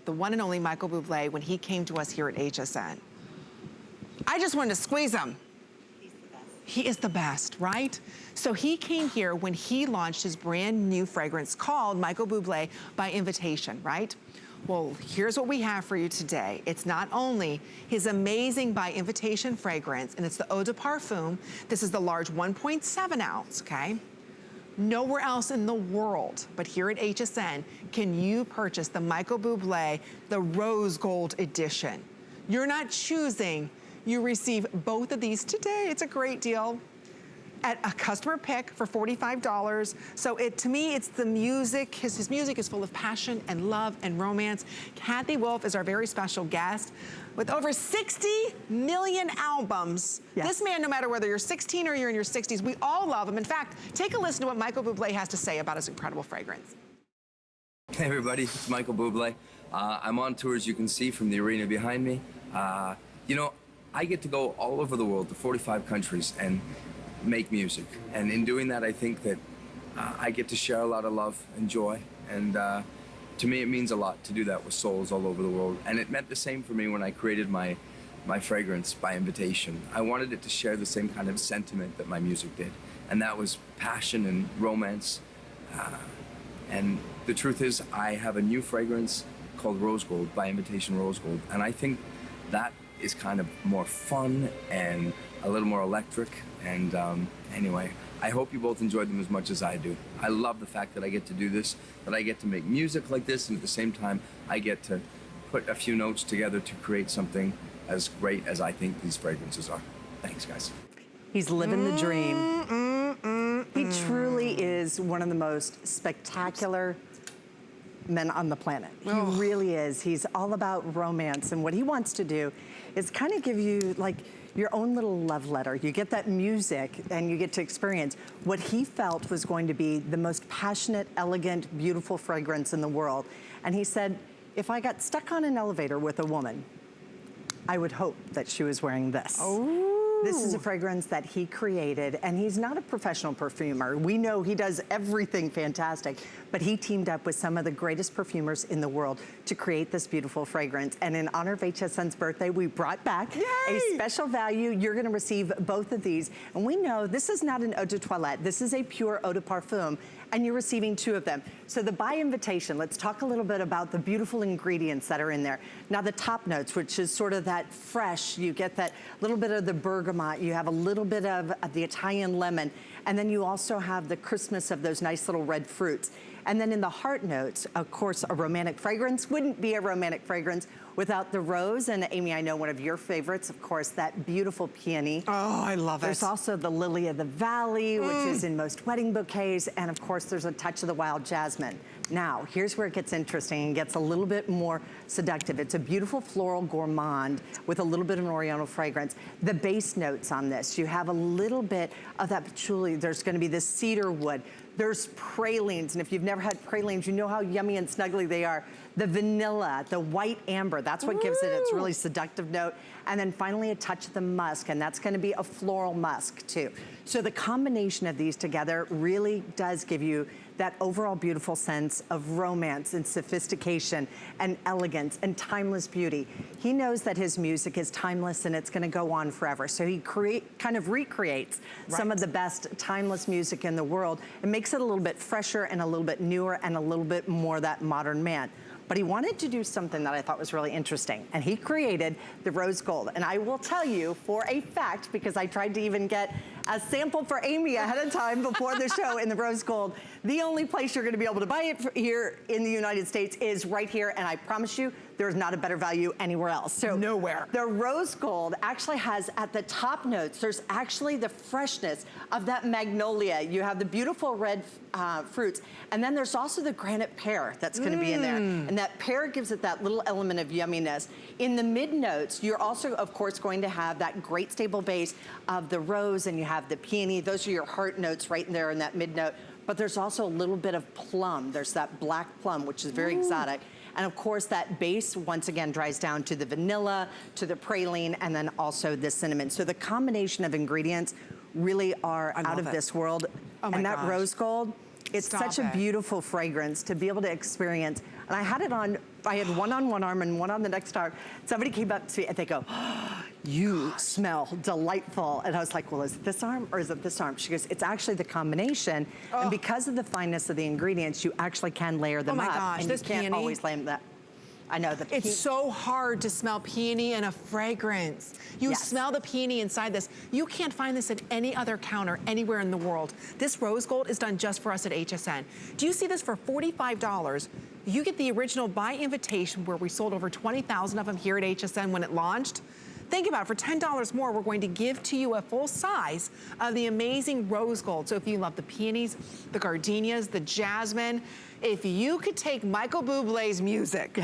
the one and only Michael Bubl, when he came to us here at HSN. I just wanted to squeeze him. He's the best. He is the best, right? So he came here when he launched his brand new fragrance called Michael Bubl by Invitation, right? Well, here's what we have for you today. It's not only his amazing by Invitation fragrance, and it's the Eau de Parfum. This is the large 1.7 ounce, okay? Nowhere else in the world, but here at HSN, can you purchase the Michael Bubl, the Rose Gold Edition. You're not choosing, you receive both of these today. It's a great deal. At a customer pick for $45. So to me, it's the music. His music is full of passion and love and romance. Kathy Wolf is our very special guest. With over 60 million albums, yes. This man, no matter whether you're 16 or you're in your 60s, we all love him. In fact, take a listen to what Michael Bubl has to say about his incredible fragrance. Hey everybody, it's Michael Bubl. I'm on tour, as you can see from the arena behind me. You know, I get to go all over the world to 45 countries and make music, and in doing that I think that I get to share a lot of love and joy, and to me it means a lot to do that with souls all over the world. And it meant the same for me when I created my fragrance by Invitation. I wanted it to share the same kind of sentiment that my music did, and that was passion and romance. And the truth is, I have a new fragrance called Rose Gold by Invitation Rose Gold, and I think that is kind of more fun and a little more electric. And anyway, I hope you both enjoyed them as much as I do. I love the fact that I get to do this, that I get to make music like this, and at the same time, I get to put a few notes together to create something as great as I think these fragrances are. Thanks, guys. He's living the dream. He truly is one of the most spectacular men on the planet. Oh. He really is. He's all about romance, and what he wants to do is kind of give you like your own little love letter. You get that music and you get to experience what he felt was going to be the most passionate, elegant, beautiful fragrance in the world. And he said, if I got stuck on an elevator with a woman, I would hope that she was wearing this. Oh. This is a fragrance that he created, and he's not a professional perfumer. We know he does everything fantastic, but he teamed up with some of the greatest perfumers in the world to create this beautiful fragrance. And in honor of HSN's birthday, we brought back a special value. You're gonna receive both of these. And we know this is not an eau de toilette. This is a pure eau de parfum, and you're receiving two of them. So the by Invitation, let's talk a little bit about the beautiful ingredients that are in there. Now the top notes, which is sort of that fresh, you get that little bit of the bergamot, you have a little bit of the Italian lemon, and then you also have the crispness of those nice little red fruits. And then in the heart notes, of course, a romantic fragrance wouldn't be a romantic fragrance without the rose. And Amy, I know one of your favorites, of course, that beautiful peony. Oh, I love it. There's also the lily of the valley, which is in most wedding bouquets. And of course, there's a touch of the wild jasmine. Now, here's where it gets interesting and gets a little bit more seductive. It's a beautiful floral gourmand with a little bit of an oriental fragrance. The base notes on this, you have a little bit of that patchouli. There's gonna be this cedar wood. There's pralines, and if you've never had pralines, you know how yummy and snuggly they are. The vanilla, the white amber, that's what gives it its really seductive note. And then finally a touch of the musk, and that's gonna be a floral musk too. So the combination of these together really does give you that overall beautiful sense of romance and sophistication and elegance and timeless beauty. He knows that his music is timeless and it's gonna go on forever. So he kind of recreates some of the best timeless music in the world and makes it a little bit fresher and a little bit newer and a little bit more that modern man. But he wanted to do something that I thought was really interesting, and he created the rose gold. And I will tell you for a fact, because I tried to even get a sample for Amy ahead of time before the show in the rose gold, the only place you're gonna be able to buy it here in the United States is right here, and I promise you, there's not a better value anywhere else. So nowhere. The rose gold actually has at the top notes, there's actually the freshness of that magnolia. You have the beautiful red fruits, and then there's also the granite pear that's gonna be in there. And that pear gives it that little element of yumminess. In the mid notes, you're also, of course, going to have that great stable base of the rose, and you have the peony. Those are your heart notes right in there in that mid note. But there's also a little bit of plum. There's that black plum, which is very exotic. And of course, that base, once again, dries down to the vanilla, to the praline, and then also the cinnamon. So the combination of ingredients really are out of this world. Oh my and that gosh. rose gold, it's such a beautiful fragrance to be able to experience. And I had it on I had one on one arm and one on the next arm. Somebody came up to me and they go, oh, you smell delightful. And I was like, well, is it this arm or is it this arm? She goes, it's actually the combination. Oh. And because of the fineness of the ingredients, you actually can layer them up. Oh my gosh, and this you can't peony. always lay them that. I know. It's so hard to smell peony in a fragrance. You smell the peony inside this. You can't find this at any other counter anywhere in the world. This rose gold is done just for us at HSN. Do you see this for $45? You get the original by invitation where we sold over 20,000 of them here at HSN when it launched. Think about it, for $10 more, we're going to give to you a full size of the amazing rose gold. So if you love the peonies, the gardenias, the jasmine, if you could take Michael Bublé's music,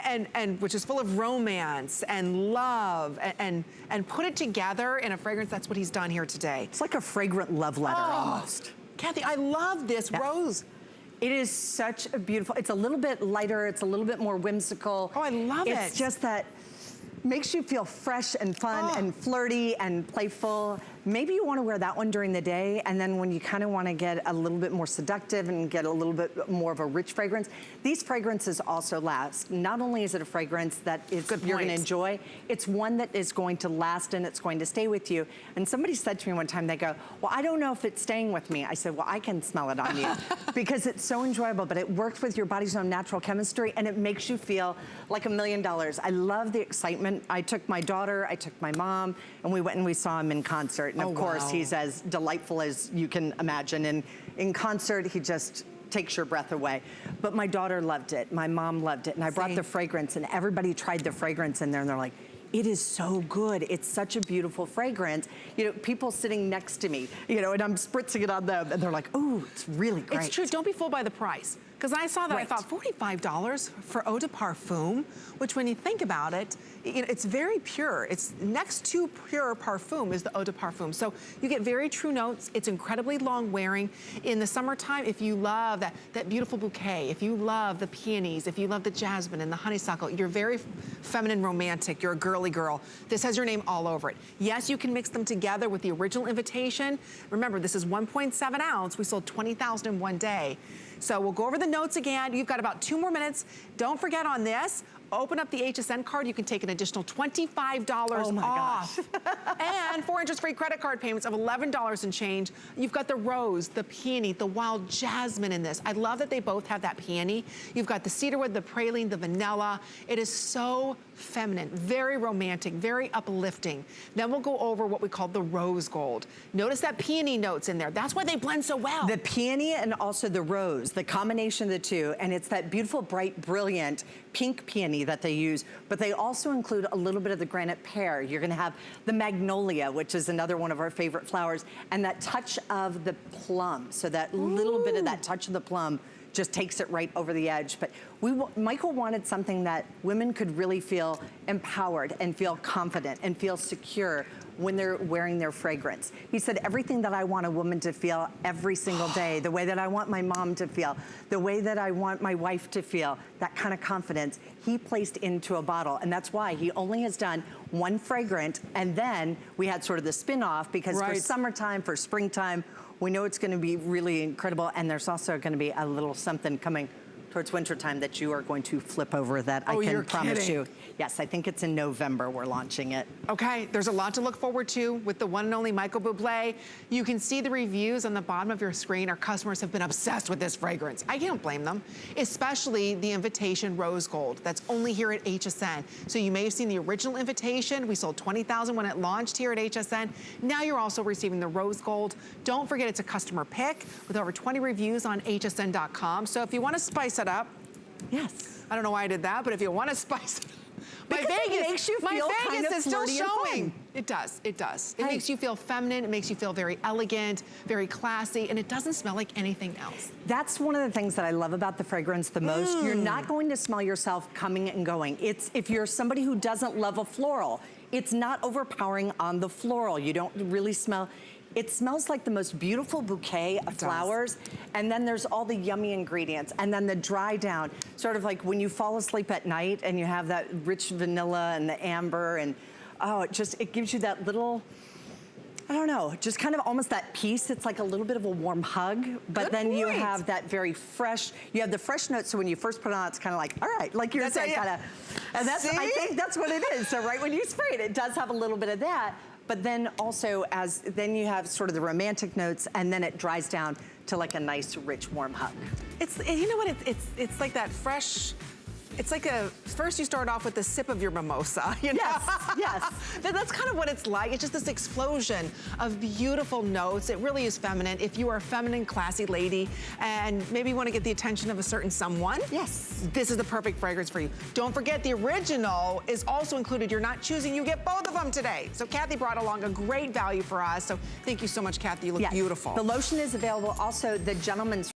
and which is full of romance and love and put it together in a fragrance, that's what he's done here today. It's like a fragrant love letter almost. Kathy, I love this rose. It is such a beautiful, it's a little bit lighter, it's a little bit more whimsical. Oh, I love it. It's just that makes you feel fresh and fun and flirty and playful. Maybe you want to wear that one during the day, and then when you kind of want to get a little bit more seductive and get a little bit more of a rich fragrance, these fragrances also last. Not only is it a fragrance that you're going to enjoy, it's one that is going to last and it's going to stay with you. And somebody said to me one time, they go, well, I don't know if it's staying with me. I said, well, I can smell it on you because it's so enjoyable, but it works with your body's own natural chemistry and it makes you feel like $1 million. I love the excitement. I took my daughter, I took my mom, and we went and we saw him in concert. And of course, he's as delightful as you can imagine. And in concert, he just takes your breath away. But my daughter loved it. My mom loved it. And I brought the fragrance, and everybody tried the fragrance in there, and they're like, it is so good. It's such a beautiful fragrance. You know, people sitting next to me, you know, and I'm spritzing it on them, and they're like, oh, it's really great. It's true. Don't be fooled by the price. Because I saw that, I thought $45 for eau de parfum, which when you think about it, it's very pure. It's next to pure parfum is the eau de parfum. So you get very true notes. It's incredibly long wearing. In the summertime, if you love that beautiful bouquet, if you love the peonies, if you love the jasmine and the honeysuckle, you're very feminine romantic, you're a girly girl. This has your name all over it. Yes, you can mix them together with the original invitation. Remember, this is 1.7 ounce. We sold 20,000 in one day. So we'll go over the notes again. You've got about 2 more minutes. Don't forget on this, open up the HSN card. You can take an additional $25 off. And 4 interest-free credit card payments of $11 and change. You've got the rose, the peony, the wild jasmine in this. I love that they both have that peony. You've got the cedarwood, the praline, the vanilla. It is so feminine, very romantic, very uplifting. Then we'll go over what we call the rose gold. Notice that peony notes in there. That's why they blend so well. The peony and also the rose, the combination of the two, and it's that beautiful, bright, brilliant pink peony that they use, but they also include a little bit of the granite pear. You're gonna have the magnolia, which is another one of our favorite flowers, and that touch of the plum. So that little bit of that touch of the plum just takes it right over the edge. But Michael wanted something that women could really feel empowered and feel confident and feel secure when they're wearing their fragrance. He said, everything that I want a woman to feel every single day, the way that I want my mom to feel, the way that I want my wife to feel, that kind of confidence, he placed into a bottle. And that's why he only has done one fragrance, and then we had sort of the spin-off, because for summertime, for springtime, we know it's gonna be really incredible, and there's also gonna be a little something coming towards wintertime that you are going to flip over that I can promise you. Yes, I think it's in November we're launching it. Okay, there's a lot to look forward to with the one and only Michael Bubl. You can see the reviews on the bottom of your screen. Our customers have been obsessed with this fragrance. I can't blame them, especially the invitation rose gold. That's only here at HSN. So you may have seen the original invitation. We sold 20,000 when it launched here at HSN. Now you're also receiving the rose gold. Don't forget it's a customer pick with over 20 reviews on hsn.com. So if you want to spice it up, I don't know why I did that, but if you want to spice it up, my Vegas is still showing. It does, it does. It makes you feel feminine, it makes you feel very elegant, very classy, and it doesn't smell like anything else. That's one of the things that I love about the fragrance the most. You're not going to smell yourself coming and going. It's, if you're somebody who doesn't love a floral, it's not overpowering on the floral. You don't really smell. It smells like the most beautiful bouquet of flowers, and then there's all the yummy ingredients, and then the dry down, sort of like when you fall asleep at night and you have that rich vanilla and the amber, and it gives you that little, I don't know, just kind of almost that peace. It's like a little bit of a warm hug, but Good then you point. have that very fresh, you have the fresh notes, so when you first put it on, it's kind of like, all right, like you're saying, kind of, and that's, I think that's what it is. So right when you spray it, it does have a little bit of that, but then also then you have sort of the romantic notes, and then it dries down to like a nice, rich, warm hug. It's, you know what, it's like that fresh, it's like first you start off with the sip of your mimosa, you know? Yes, yes. That's kind of what it's like. It's just this explosion of beautiful notes. It really is feminine. If you are a feminine, classy lady and maybe want to get the attention of a certain someone, yes, this is the perfect fragrance for you. Don't forget the original is also included. You're not choosing, you get both of them today. So Kathy brought along a great value for us. So thank you so much, Kathy. You look beautiful. The lotion is available. Also, the gentleman's